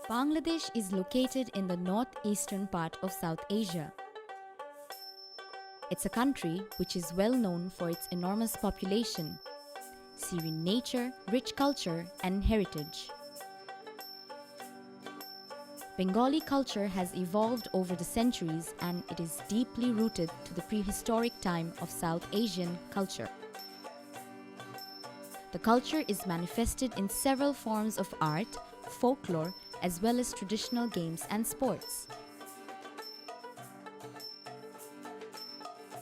Bangladesh is located in the northeastern part of South Asia. It's a country which is well known for its enormous population, serene nature, rich culture, and heritage. Bengali culture has evolved over the centuries and it is deeply rooted to the prehistoric time of South Asian culture. The culture is manifested in several forms of art, folklore, as well as traditional games and sports.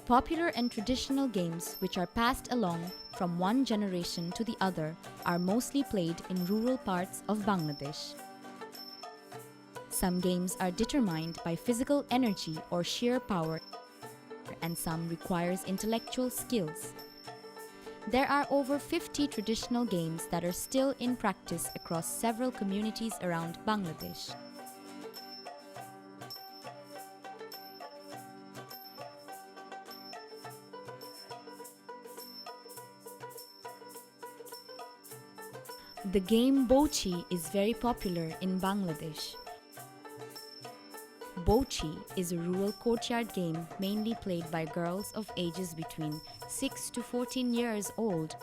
Popular and traditional games which are passed along from one generation to the other are mostly played in rural parts of Bangladesh. Some games are determined by physical energy or sheer power, and some requires intellectual skills. There are over 50 traditional games that are still in practice across several communities around Bangladesh. The game Bouchhi is very popular in Bangladesh. Bouchhi is a rural courtyard game mainly played by girls of ages between 6 to 14 years old.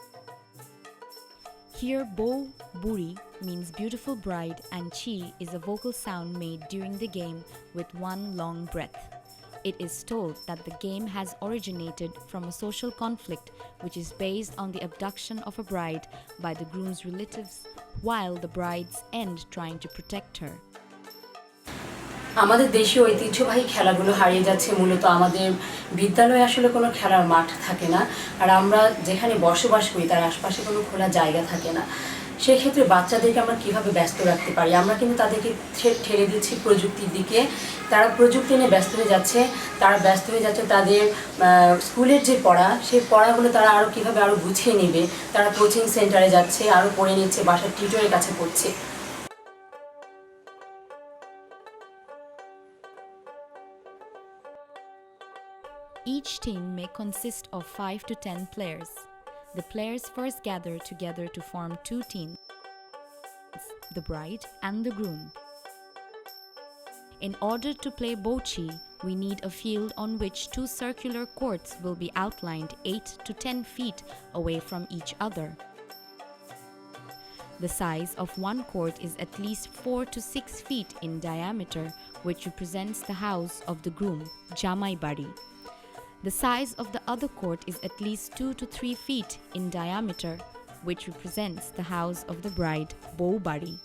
Here, Bo, Buri means beautiful bride and Chi is a vocal sound made during the game with one long breath. It is told that the game has originated from a social conflict which is based on the abduction of a bride by the groom's relatives while the brides end trying to protect her. আমাদের দেশীয় ঐতিহ্যবাহী খেলাগুলো হারিয়ে যাচ্ছে মূলত আমাদের বিদ্যালয়ে আসলে কোনো খেলার মাঠ থাকে না আর আমরা যেখানে বসবাস করি তার আশেপাশে কোনো খোলা জায়গা থাকে না সেই ক্ষেত্রে বাচ্চাদেরকে আমরা কিভাবে ব্যস্ত রাখতে পারি আমরা কিন্তু তাদেরকে ঠেলে দিচ্ছি প্রযুক্তির দিকে তারা প্রযুক্তি নিয়ে ব্যস্ত হয়ে যাচ্ছে তাদের স্কুলের যে পড়া সেই পড়াগুলো তারা আরো কিভাবে আরো গুছিয়ে নেবে তারা কোচিং সেন্টারে যাচ্ছে আরো পড়ে নিচ্ছে বাসার টিউটরের কাছে পড়ছে Each team may consist of 5 to 10 players. The players first gather together to form two teams, the bride and the groom. In order to play Bouchhi, we need a field on which two circular courts will be outlined 8 to 10 feet away from each other. The size of one court is at least 4 to 6 feet in diameter, which represents the house of the groom, Jamai Bari. The size of the other court is at least 2 to 3 feet in diameter, which represents the house of the bride, Bou Bari.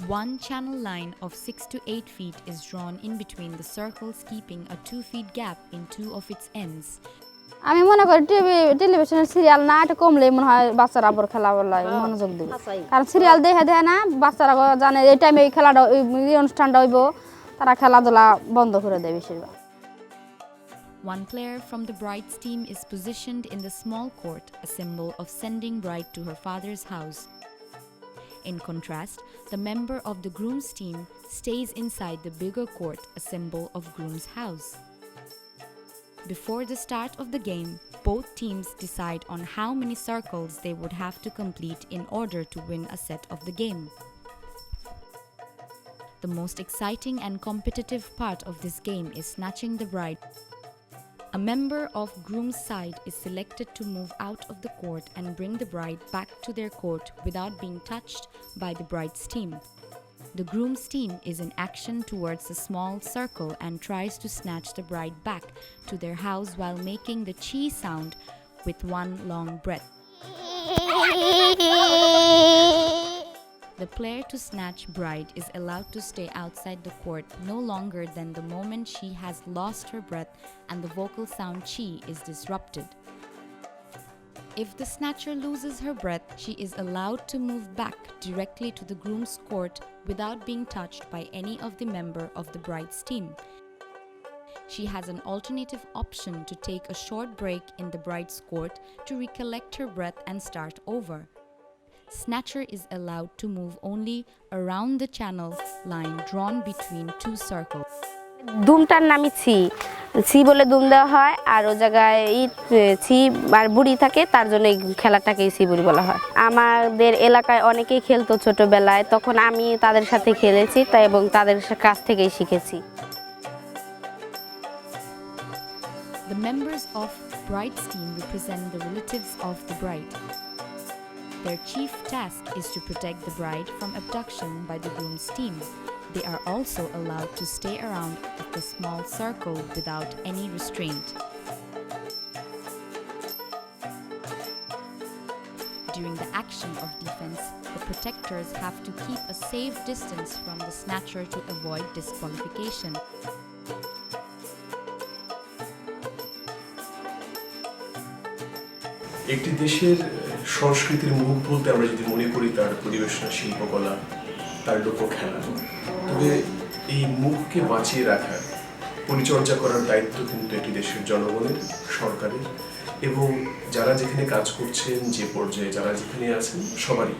One channel line of 6 to 8 feet is drawn in between the circles, keeping a 2 feet gap in two of its ends. আমি মনে করি টেলিভিশনের serial না এটা কমলে মনে হয় বাচ্চারা আবার খেলা বলায় মনোযোগ দিবে কারণ সিরিয়াল দেখে দেয় না বাচ্চারা জানে এই টাইমে এই খেলাটা এই অনুষ্ঠানটা হইব তারা খেলাধুলা বন্ধ করে দেয় বেশিরভাগ One player from the bride's team is positioned in the small court, a symbol of sending bride to her father's house. In contrast, the member of the groom's team stays inside the bigger court, a symbol of groom's house. Before the start of the game, both teams decide on how many circles they would have to complete in order to win a set of the game. The most exciting and competitive part of this game is snatching the bride. A member of groom's side is selected to move out of the court and bring the bride back to their court without being touched by the bride's team. The groom's team is in action towards a small circle and tries to snatch the bride back to their house while making the chi sound with one long breath. The player to snatch bride is allowed to stay outside the court no longer than the moment she has lost her breath and the vocal sound chi is disrupted. If the snatcher loses her breath, she is allowed to move back directly to the groom's court without being touched by any of the member of the bride's team. She has an alternative option to take a short break in the bride's court to recollect her breath and start over. Snatcher is allowed to move only around the channel line drawn between two circles. ধুমটার নামই ছি ছি বলে দুম দেওয়া হয়, আর ও জায়গায় ছি আর বুড়ি থাকে, তার জন্য এই খেলাটাকে ছি বুড়ি বলা হয়। আমাদের এলাকায় অনেকেই খেলতো ছোটবেলায়, তখন আমি তাদের সাথে খেলেছি তাই এবং তাদের কাছ থেকেই শিখেছি। The members of bride's team represent the relatives of the bride. Their chief task is to protect the bride from abduction by the groom's team. They are also allowed to stay around the small circle without any restraint. During the action of defense, the protectors have to keep a safe distance from the snatcher to avoid disqualification. একটি দেশের সংস্কৃতির মুখ বলতে আমরা যদি মনে করি তার পরিবেশনা শিল্পকলা, তার লোকখেলা, তবে এই মুখকে বাঁচিয়ে রাখার, পরিচর্যা করার দায়িত্ব কিন্তু একটি দেশের জনগণের, সরকারের এবং যারা যেখানে কাজ করছেন, যে পর্যায়ে যারা যেখানে আছেন সবারই।